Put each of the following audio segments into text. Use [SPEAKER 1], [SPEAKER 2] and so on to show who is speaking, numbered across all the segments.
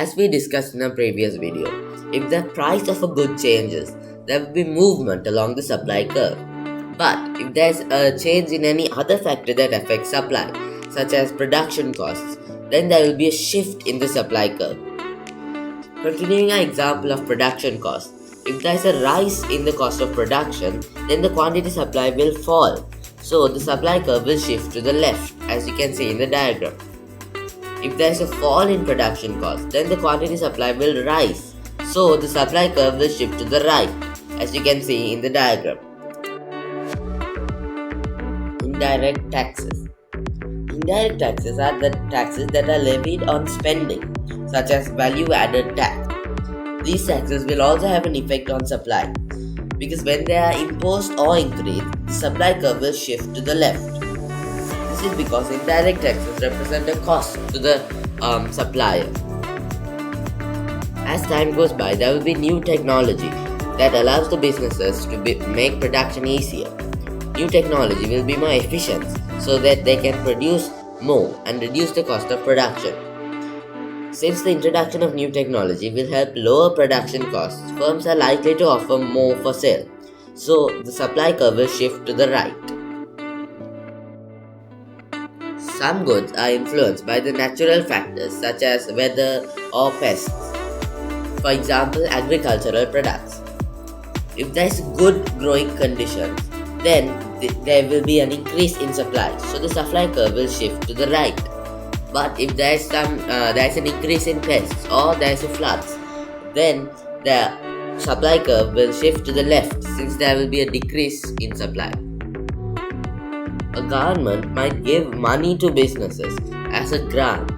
[SPEAKER 1] As we discussed in a previous video, if the price of a good changes, there will be movement along the supply curve. But if there is a change in any other factor that affects supply, such as production costs, then there will be a shift in the supply curve. Continuing our example of production costs, if there is a rise in the cost of production, then the quantity supply will fall. So the supply curve will shift to the left, as you can see in the diagram. If there is a fall in production cost, then the quantity supply will rise. So the supply curve will shift to the right, as you can see in the diagram. Indirect taxes. Indirect taxes are the taxes that are levied on spending, such as value-added tax. These taxes will also have an effect on supply, because when they are imposed or increased, the supply curve will shift to the left. This is because indirect taxes represent a cost to the supplier. As time goes by, there will be new technology that allows the businesses to make production easier. New technology will be more efficient so that they can produce more and reduce the cost of production. Since the introduction of new technology will help lower production costs, firms are likely to offer more for sale. So the supply curve will shift to the right. Some goods are influenced by the natural factors such as weather or pests. For example, agricultural products. If there is good growing conditions, then there will be an increase in supply, so the supply curve will shift to the right. But if there is an increase in pests or there is a floods, then the supply curve will shift to the left, since there will be a decrease in supply. A government might give money to businesses as a grant.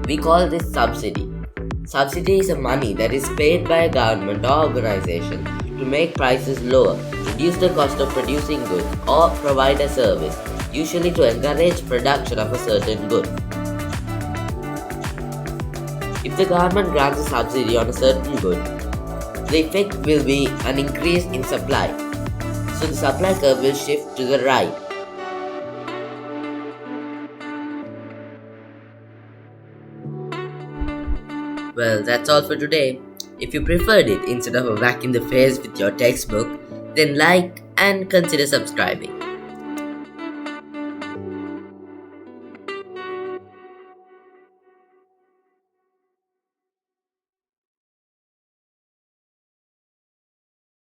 [SPEAKER 1] We call this subsidy. Subsidy is a money that is paid by a government or organization to make prices lower, reduce the cost of producing goods, or provide a service, usually to encourage production of a certain good. If the government grants a subsidy on a certain good, the effect will be an increase in supply, so the supply curve will shift to the right. Well, that's all for today. If you preferred it instead of a whack in the face with your textbook, then like and consider subscribing.